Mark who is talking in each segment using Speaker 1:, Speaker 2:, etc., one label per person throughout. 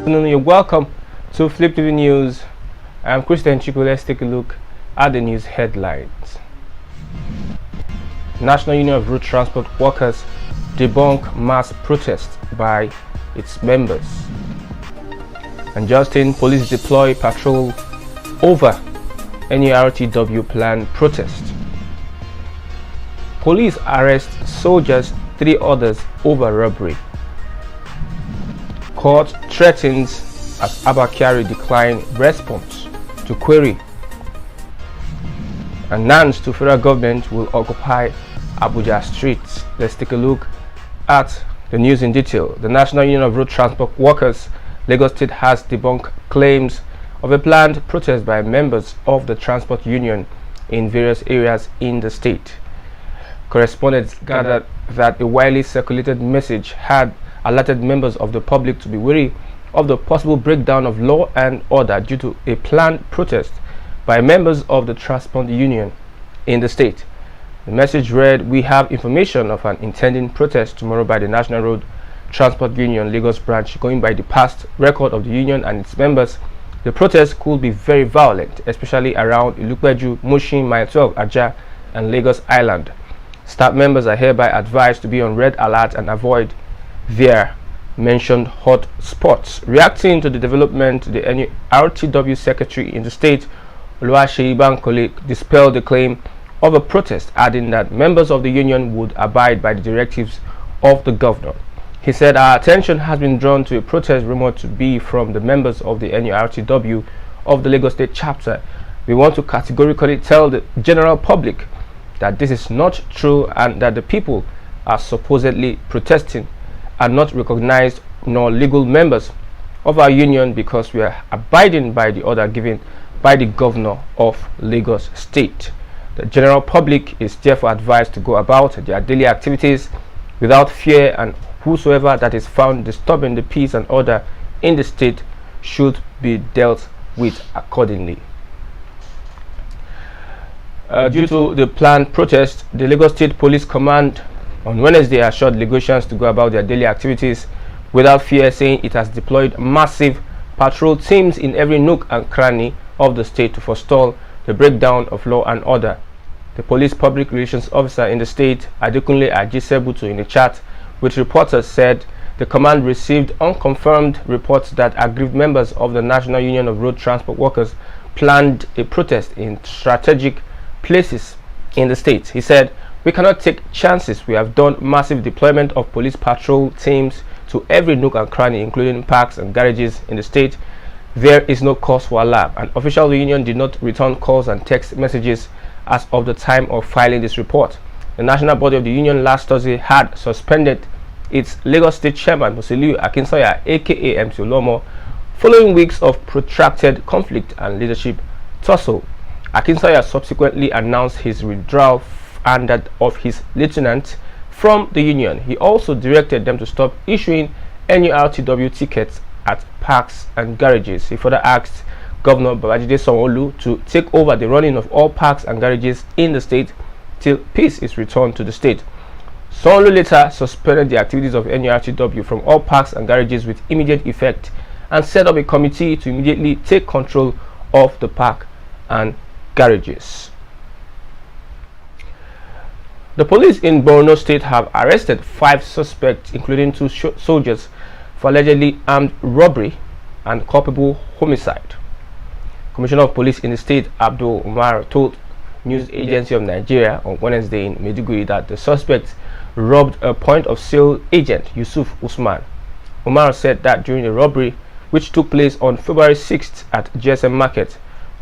Speaker 1: You're welcome to Fliptv News. I'm Christian Chico. Let's take a look at the news headlines. National Union of Road Transport Workers debunk mass protest by its members. And Justin, police deploy patrol over Nurtw plan protest. Police arrest soldiers, 3 others over robbery. Court threatens as Abakari decline response to query. And Nans to federal government will occupy Abuja streets. Let's take a look at the news in detail. The National Union of Road Transport Workers, Lagos State, has debunked claims of a planned protest by members of the transport union in various areas in the state. Correspondents gathered that a widely circulated message had alerted members of the public to be wary of the possible breakdown of law and order due to a planned protest by members of the transport union in the state. The message read, "We have information of an intending protest tomorrow by the National Road Transport Union Lagos branch. Going by the past record of the union and its members, the protest could be very violent, especially around Ilupeju, Mushin, Mile 12, Aja, and Lagos Island. Staff members are hereby advised to be on red alert and avoid their mentioned hot spots." Reacting to the development, the Nurtw secretary in the state, Oluwaseyi Bankole, dispelled the claim of a protest, adding that members of the union would abide by the directives of the governor. He said, "Our attention has been drawn to a protest rumored to be from the members of the Nurtw of the Lagos State chapter. We want to categorically tell the general public that this is not true and that the people are supposedly protesting are not recognized nor legal members of our union because we are abiding by the order given by the governor of Lagos State. The general public is therefore advised to go about their daily activities without fear, and whosoever that is found disturbing the peace and order in the state should be dealt with accordingly." Due to the planned protest, the Lagos State Police Command on Wednesday assured Lagosians to go about their daily activities without fear, saying it has deployed massive patrol teams in every nook and cranny of the state to forestall the breakdown of law and order. The police public relations officer in the state, Adekunle Ajisebutu, in a chat with reporters said the command received unconfirmed reports that aggrieved members of the National Union of Road Transport Workers planned a protest in strategic places in the state. He said, "We cannot take chances. We have done massive deployment of police patrol teams to every nook and cranny, including parks and garages in the state. There is no cause for alarm." An official of the union did not return calls and text messages as of the time of filing this report. The national body of the union last Thursday had suspended its Lagos State chairman, Musiliu Akinsanya, aka MC Olomo, following weeks of protracted conflict and leadership tussle. Akinsanya subsequently announced his withdrawal and that of his lieutenant from the union. He also directed them to stop issuing Nurtw tickets at parks and garages. He further asked Governor Babajide Sanwo-Olu to take over the running of all parks and garages in the state till peace is returned to the state. Sanwo-Olu later suspended the activities of Nurtw from all parks and garages with immediate effect and set up a committee to immediately take control of the park and garages. The police in Borno State have arrested 5 suspects, including 2 soldiers, for allegedly armed robbery and culpable homicide. Commissioner of Police in the state, Abdul Umar, told News Agency of Nigeria on Wednesday in Maiduguri that the suspects robbed a point-of-sale agent, Yusuf Usman. Umar said that during the robbery, which took place on February 6th at GSM Market,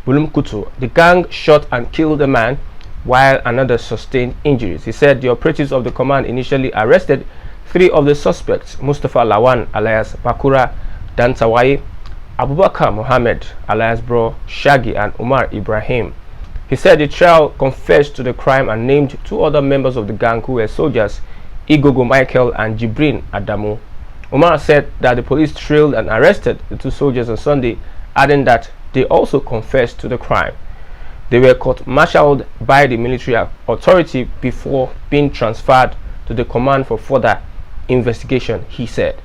Speaker 1: Bulumkutu, the gang shot and killed a man while another sustained injuries. He said the operatives of the command initially arrested 3 of the suspects: Mustafa Lawan alias Bakura Dantawaye, Abubakar Mohammed alias Bro Shaggy, and Umar Ibrahim. He said the trio confessed to the crime and named 2 other members of the gang who were soldiers, Igogo Michael and Jibrin Adamu. Umar said that the police trailed and arrested the 2 soldiers on Sunday, adding that they also confessed to the crime. They were court-martialed by the military authority before being transferred to the command for further investigation, he said.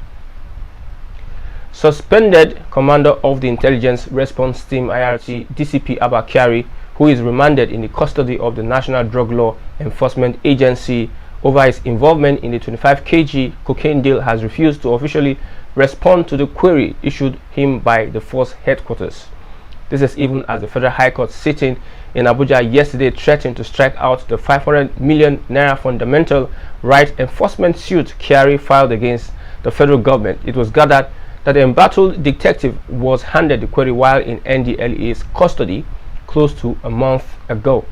Speaker 1: suspended Commander of the Intelligence Response Team IRT DCP Abba Kyari, who is remanded in the custody of the National Drug Law Enforcement Agency over his involvement in the 25 kg cocaine deal, has refused to officially respond to the query issued him by the force headquarters. This is even as the Federal High Court sitting in Abuja yesterday threatened to strike out the 500 million naira fundamental right enforcement suit Kyari filed against the federal government. It was gathered that the embattled detective was handed the query while in NDLEA's custody close to a month ago.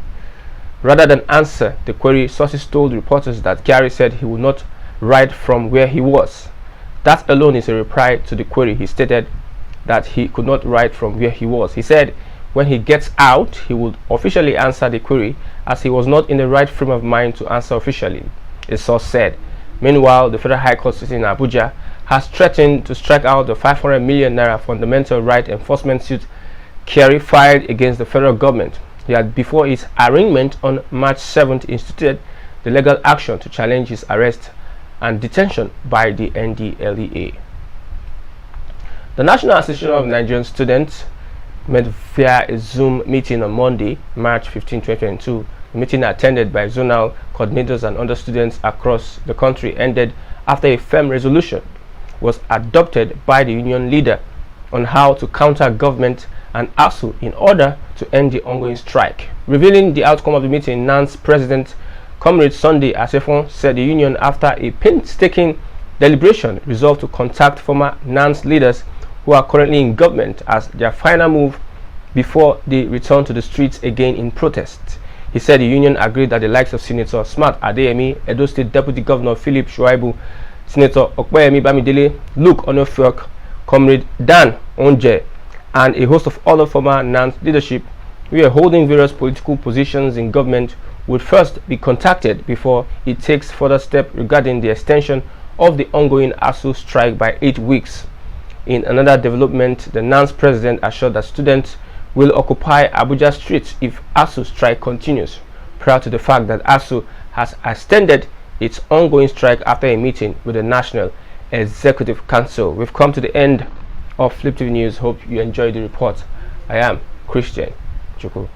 Speaker 1: Rather than answer the query, sources told reporters that Kyari said he would not write from where he was. That alone is a reply to the query. He stated that he could not write from where he was. He said when he gets out, he would officially answer the query, as he was not in the right frame of mind to answer officially, a source said. Meanwhile, the Federal High Court sitting in Abuja has threatened to strike out the 500 million naira fundamental right enforcement suit Kyari filed against the federal government. He had, before his arraignment on March 7th, instituted the legal action to challenge his arrest and detention by the NDLEA. The National Association of Nigerian Students met via a Zoom meeting on Monday, March 15, 2022. The meeting, attended by zonal coordinators and other students across the country, ended after a firm resolution was adopted by the union leader on how to counter government and ASU in order to end the ongoing strike. Revealing the outcome of the meeting, NANS President Comrade Sunday Asefon said the union, after a painstaking deliberation, resolved to contact former NANS leaders who are currently in government as their final move before they return to the streets again in protest. He said the union agreed that the likes of Senator Smart Adeyemi, Edo State Deputy Governor Philip Shuaibu, Senator Okpeyemi Bamidele, Luke Onofiok, Comrade Dan Onje, and a host of other former NANS leadership who are holding various political positions in government would first be contacted before it takes further steps regarding the extension of the ongoing ASU strike by 8 weeks. In another development, the NANS president assured that students will occupy Abuja streets if ASU strike continues, prior to the fact that ASU has extended its ongoing strike after a meeting with the National Executive Council. We've come to the end of Fliptv News. Hope you enjoyed the report. I am Christian Chukwu.